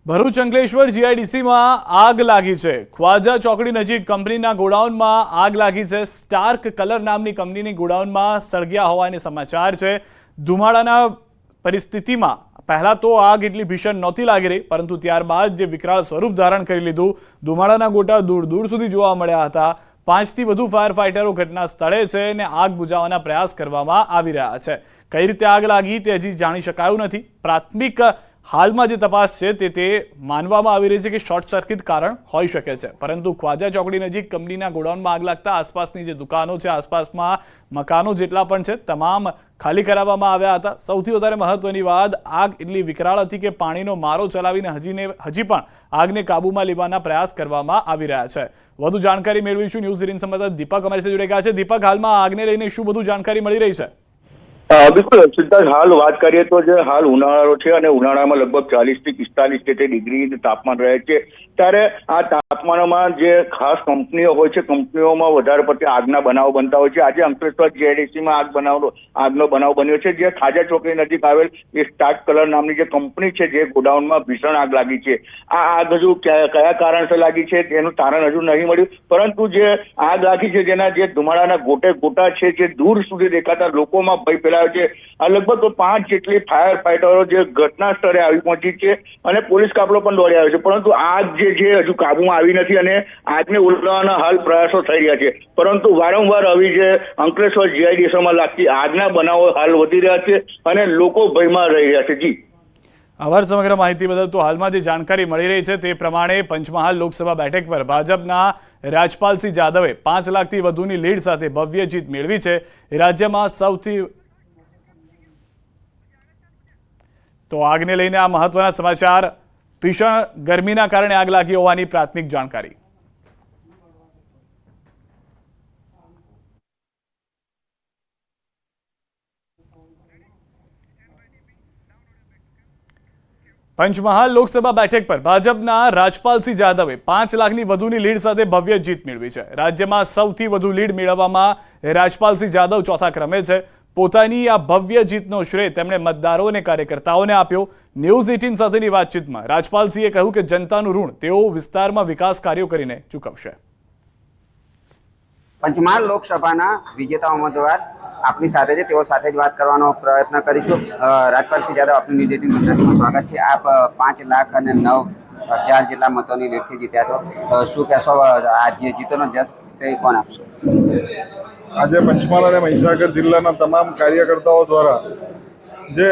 ભરૂચ અંકલેશ્વર જીઆઈડીસીમાં આગ લાગી છે। ખ્વાજા ચોકડી નજીક કંપનીના ગોડાઉનમાં આગ લાગી છે। સ્ટાર્ક કલર નામની કંપનીની ગોડાઉનમાં સળગ્યા હોવાના સમાચાર છે। ધુમાડાના પરિસ્થિતિમાં પહેલા તો આગ એટલી ભીષણ નહોતી લાગી રહી, પરંતુ ત્યારબાદ જે વિકરાળ સ્વરૂપ ધારણ કરી લીધું। ધુમાડાના ગોટા દૂર દૂર સુધી જોવા મળ્યા હતા। 5 થી વધુ ફાયર ફાઇટરો ઘટના સ્થળે છે અને આગ બુઝાવવાના પ્રયાસ કરવામાં આવી રહ્યા છે। કઈ રીતે આગ લાગી તે હજી જાણી શકાયું નથી। પ્રાથમિક હાલમાં જે તપાસ છે તે માનવામાં આવી રહી છે કે શોર્ટ સર્કિટ કારણ હોઈ શકે છે, પરંતુ ખ્વાજા ચોકડી નજીક કંપનીના ગોડાઉનમાં આગ લાગતા આસપાસની જે દુકાનો છે, આસપાસમાં મકાનો જેટલા પણ છે, તમામ ખાલી કરાવવામાં આવ્યા હતા। સૌથી વધારે મહત્વની વાત, આગ એટલી વિકરાળ હતી કે પાણીનો મારો ચલાવીને હજી પણ આગને કાબૂમાં લેવાના પ્રયાસ કરવામાં આવી રહ્યા છે। વધુ જાણકારી મેળવીશું। ન્યૂઝ 18 સંવાદદાતા દીપક અમારી સાથે જોડાઈ ગયા છે। દીપક, હાલમાં આગને લઈને શું બધું જાણકારી મળી રહી છે? બિલકુલ સિદ્ધાર્થ, હાલ વાત કરીએ તો જે હાલ ઉનાળો છે અને ઉનાળામાં લગભગ 40 થી 45 ડિગ્રી તાપમાન રહે છે, ત્યારે આ તાપમાનમાં જે ખાસ કંપનીઓ હોય છે, કંપનીઓમાં વધારે પડતી આગના બનાવો બનતા હોય છે। આજે અંકલેશ્વર જીઆઈડીસીમાં આગનો બનાવ બન્યો છે, જે ખાજા ચોકડી નજીક આવેલ એ સ્ટાર્ક કલર નામની જે કંપની છે, જે ગોડાઉનમાં ભીષણ આગ લાગી છે। આ આગ હજુ કયા કારણસર લાગી છે તેનું તારણ હજુ નહીં મળ્યું, પરંતુ જે આગ લાગી છે જેના જે ધુમાડાના ગોટા છે, જે દૂર સુધી દેખાતા લોકોમાં ભય ફેલાયો છે। આ લગભગ 5 જેટલી ફાયર ફાઇટરો જે ઘટના સ્થળે આવી પહોંચી છે અને પોલીસ કાફલો પણ દોડી આવ્યો છે, પરંતુ આગ જે છે હજુ કાબુમાં આવી નથી અને આગને ઉલટાવવાના હાલ પ્રયાસો થઈ રહ્યા છે। પરંતુ વારંવાર આવી જે અંકલેશ્વર જીઆઈડીસીમાં લાગતી આગના બનાવો હાલ વધી રહ્યા છે અને લોકો ભયમાં રહી રહ્યા છે। જી, આભાર સમગ્ર માહિતી બદલ। તો હાલમાં જે જાણકારી મળી રહી છે તે પ્રમાણે પંચમહાલ લોકસભા બેઠક પર ભાજપના રાજપાલસિંહ જાદવે 5 લાખથી વધુની લીડ સાથે ભવ્ય જીત મેળવી છે। રાજ્યમાં સૌથી તો આગને લઈને આ મહત્વના સમાચાર। ભીષણ ગરમીના કારણે આગ લાગી હોવાની પ્રાથમિક જાણકારી। પંચમહાલ લોકસભા બેઠક પર ભાજપના રાજપાલસિંહ જાદવે 5 લાખની વધુની લીડ સાથે ભવ્ય જીત મેળવી છે। રાજ્યમાં સૌથી વધુ લીડ મેળવવામાં રાજપાલસિંહ જાદવ ચોથા ક્રમે છે। પોતાની આ ભવ્ય જીતનો શ્રેય તેમણે મતદારો અને કાર્યકર્તાઓને આપ્યો। ન્યૂઝ 18 સાથેની વાતચીતમાં રાજપાલસિંહે કહ્યું કે જનતાનું ઋણ તેઓ વિસ્તારમાં વિકાસ કાર્યો કરીને ચૂકવશે। પંચમહાલ લોકસભાના વિજેતા ઉમેદવાર આપની સાથે છે, તેઓ સાથે જ વાત કરવાનો પ્રયત્ન કરીશું। રાજપાલસિંહ જાદવ, આપનું ન્યૂઝ 18 ગુજરાતીમાં સ્વાગત છે। આપ 5 લાખ અને 9,000 જેટલા મતોની લીડથી જીત્યા છો, શું કહેશો? આ જે જીતોનો જશ તે કોણ આપશો? આજે પંચમહાલ અને મહીસાગર જિલ્લાના તમામ કાર્યકર્તાઓ દ્વારા જે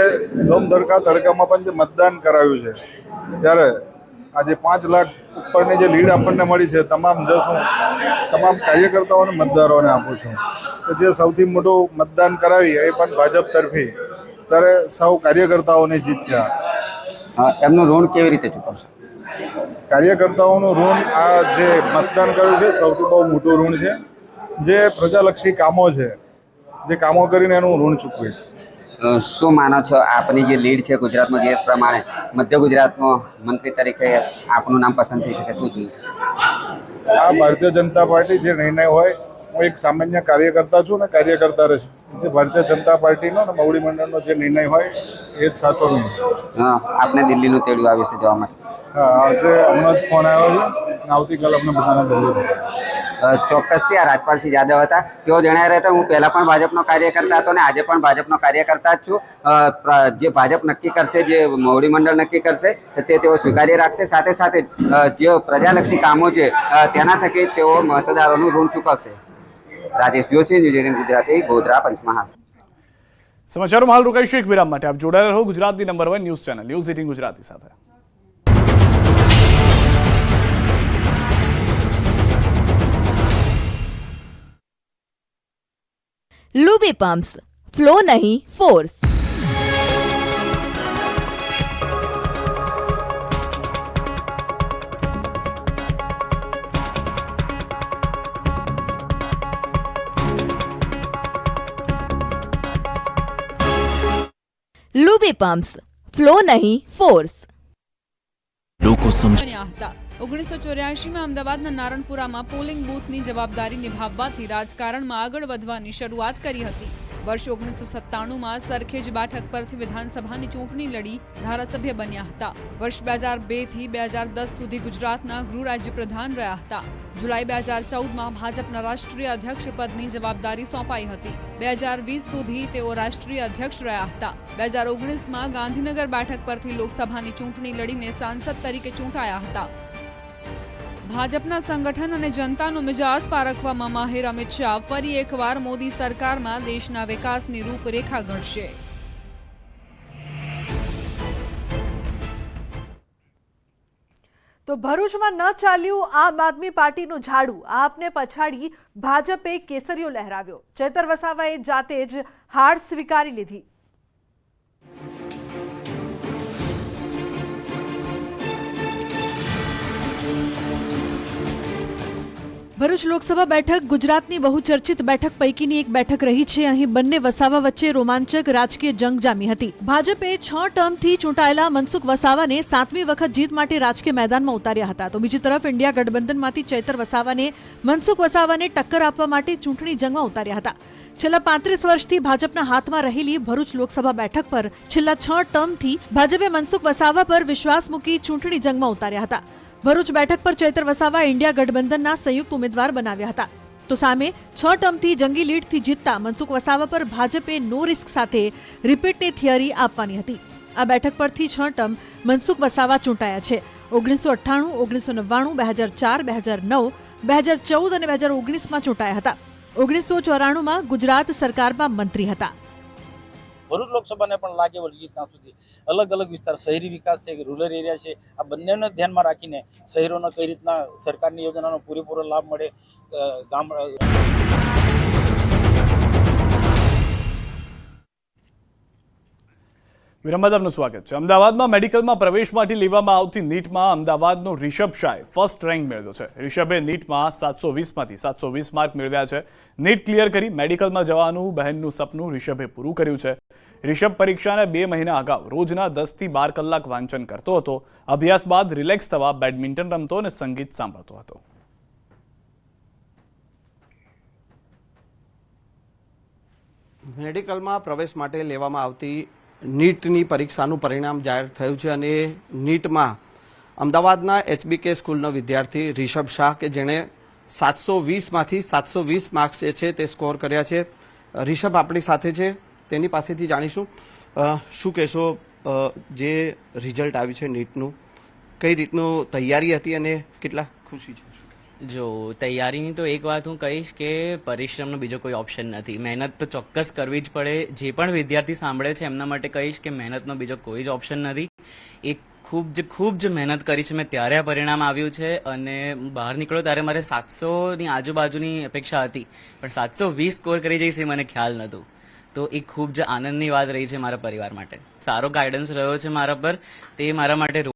દમદરકા તડકામાં પણ જે મતદાન કરાવ્યું છે, ત્યારે આજે 5 લાખ ઉપરની જે લીડ આપણને મળી છે, તમામ જશ હું તમામ કાર્યકર્તાઓ અને મતદારોને આપું છું કે જે સૌથી મોટું મતદાન કરાવી એ પણ ભાજપ તરફી, ત્યારે સૌ કાર્યકર્તાઓની જીત છે। એમનું ઋણ કેવી રીતે ચૂકવશો? કાર્યકર્તાઓનું ઋણ, આ જે મતદાન કર્યું છે સૌથી બહુ મોટું ઋણ છે। જે પ્રજાલક્ષી કામો છે, જે કામો કરીને એનું ઋણ ચૂકવીશ। શું માનો છો, આપની જે લીડ છે ગુજરાતમાં, જે પ્રમાણે મધ્ય ગુજરાતમાં મંત્રી તરીકે આપનું નામ પસંદ થઈ શકે, શું જોઈએ? આ ભારતીય જનતા પાર્ટી જે નિર્ણય હોય, હું એક સામાન્ય કાર્યકર્તા છું અને કાર્યકર્તા રહીશ। જે ભારતીય જનતા પાર્ટીનો અને મોવડી મંડળનો જે નિર્ણય હોય એ જ સાચો નિર્ણય। આપને દિલ્હીનું તેડું આવ્યું છે જવા માટે? આજે હમણાં જ ફોન આવ્યો છે, આવતીકાલે અમને બધાને દિલ્હી। ચોક્કસથી આ રાજપાલસિંહ જાદવ હતા। તેઓ જણાવી રહ્યા હતા, હું પહેલા પણ ભાજપનો કાર્યકર્તા હતો અને આજે પણ ભાજપનો કાર્યકર્તા જ છું। જે ભાજપ નક્કી કરશે, જે મોવડી મંડળ નક્કી કરશે તે તેઓ સ્વીકારી રાખશે। સાથે સાથે જે પ્રજાલક્ષી કામો છે તેના થકી તેઓ મતદારોનું ઋણ ચૂકવશે। રાજેશ જોશી, ન્યૂઝ 18 ગુજરાતી, ગોધરા, પંચમહાલ। સમાચારોમાં હાલ રોકાઈશું એક વિરામ માટે। આપ જોડાયેલા રહો ગુજરાતની number 1 news channel news 18 Gujarati સાથે। लूबी पम्प्स, फ्लो नहीं फोर्स। लूबी पम्प्स, फ्लो नहीं फोर्स। લોકો સમજ 1984 અમદાવાદના નારણપુરામાં પોલિંગ બૂથની જવાબદારી નિભાવવાથી રાજકારણમાં આગળ વધવાની શરૂઆત કરી હતી। વર્ષ 1997માં સરખેજ બેઠક પરથી વિધાનસભાની ચૂંટણી લડી ધારાસભ્ય બન્યા હતા. વર્ષ 2002 થી 2010 સુધી ગુજરાતના ગૃહ રાજ્ય પ્રધાન રહ્યા હતા. જુલાઈ 2014માં ભાજપના રાષ્ટ્રીય અધ્યક્ષ પદની જવાબદારી સોંપાઈ હતી. 2020 સુધી તેઓ રાષ્ટ્રીય અધ્યક્ષ રહ્યા હતા. 2019માં ગાંધીનગર બેઠક પરથી લોકસભાની ચૂંટણી લડીને સાંસદ તરીકે ચૂંટાયા હતા. ભાજપના સંગઠન અને જનતાનો મિજાજ પારખવામાં માહિર અમિત શાહ ફરી એકવાર મોદી સરકારમાં દેશના વિકાસની રૂપરેખા ઘડશે. તો ભરૂચમાં ન ચાલ્યું આમ આદમી પાર્ટીનું ઝાડુ. આપને પછાડી ભાજપે કેસરીઓ લહેરાવ્યો. ચેતર વસાવાએ જાતે જ હાર સ્વીકારી લીધી. ભરૂચ લોકસભા બેઠક ગુજરાતની બહુચર્ચિત બેઠક પૈકીની એક બેઠક રહી છે. અહીં બંને વસાવા વચ્ચે રોમાંચક રાજકીય જંગ જામી હતી. ભાજપે 6 ટર્મથી ચૂંટાયેલા મનસુખ વસાવાને 7મી વખત જીત માટે રાજકીય મેદાનમાં ઉતાર્યા હતા. તો બીજી તરફ ઇન્ડિયા ગઠબંધનમાંથી ચૈતર વસાવાને મનસુખ વસાવાને ટક્કર આપવા માટે ચૂંટણી જંગમાં ઉતાર્યા હતા. છેલ્લા 35 વર્ષથી ભાજપના હાથમાં રહેલી ભરૂચ લોકસભા બેઠક પર છેલ્લા 6 ટર્મથી ભાજપે મનસુખ વસાવા પર વિશ્વાસ મૂકી ચૂંટણી જંગમાં ઉતાર્યા હતા. ભરૂચ બેઠક પર ચૈતર વસાવા ઇન્ડિયા ગઠબંધનના સંયુક્ત ઉમેદવાર બનાવ્યા હતા. તો સામે 6 ટર્મથી જંગી લીડથી જીતતા મનસુખ વસાવા પર ભાજપે નો રિસ્ક સાથે રિપીટની થિયરી આપવાની હતી. આ બેઠક પરથી 6 ટર્મ મનસુખ વસાવા ચૂંટાયા છે. 1998, 1999, 2004, 2009, 2014 અને 2019માં ચૂંટાયા હતા. 1994માં ગુજરાત સરકારમાં મંત્રી હતા. ભરૂચ લોકસભાને પણ લાગે વળગી ત્યાં સુધી અલગ અલગ વિસ્તાર, શહેરી વિકાસ છે, રૂરલ એરિયા છે, આ બંનેને ધ્યાનમાં રાખીને શહેરોનો કઈ રીતના સરકારની યોજનાનો પૂરેપૂરો લાભ મળે, વિરામ બાદ આપનું સ્વાગત છે. અમદાવાદમાં મેડિકલમાં પ્રવેશ માટે લેવામાં આવતી નીટમાં અમદાવાદનો રિષભ શાહે ફર્સ્ટ રેન્ક મેળવ્યો છે. રિષભે નીટમાં 720માંથી 720 માર્ક મેળવ્યા છે. નીટ ક્લિયર કરી મેડિકલમાં જવાનું બહેનનું સપનું રિષભે પૂરું કર્યું છે. રિષભ પરીક્ષાને 2 મહિના અગાઉ રોજના 10 થી 12 કલાક વાંચન કરતો હતો. અભ્યાસ બાદ રિલેક્સ થવા બેડમિન્ટન રમતો અને સંગીત સાંભળતો હતો. મેડિકલમાં પ્રવેશ માટે લેવામાં આવતી નીટની પરીક્ષાનું પરિણામ જાહેર થયું છે અને નીટમાં અમદાવાદના HBK સ્કૂલનો વિદ્યાર્થી રિષભ શાહ કે જેણે 720માંથી 720 માર્ક્સ જે છે તે સ્કોર કર્યા છે. રિષભ આપણી સાથે છે, તેની પાસેથી જાણીશું શું કહેશો જે રિઝલ્ટ આવ્યું છે નીટનું, કઈ રીતનું તૈયારી હતી અને કેટલા ખુશી છે? જો તૈયારીની તો એક વાત હું કહીશ કે પરિશ્રમનો બીજો કોઈ ઓપ્શન નથી. મહેનત તો ચોક્કસ કરવી જ પડે. જે પણ વિદ્યાર્થી સાંભળે છે એમના માટે કહીશ કે મહેનતનો બીજો કોઈ જ ઓપ્શન નથી. એક ખૂબ જ મહેનત કરી છે મેં, ત્યારે આ પરિણામ આવ્યું છે. અને બહાર નીકળ્યો ત્યારે મારે 700ની આજુબાજુની અપેક્ષા હતી, પણ 720 સ્કોર કરી જઈશ એ મને ખ્યાલ નહોતું. તો એ ખૂબ જ આનંદની વાત રહી છે મારા પરિવાર માટે. સારો ગાઈડન્સ રહ્યો છે મારા પર, તે મારા માટે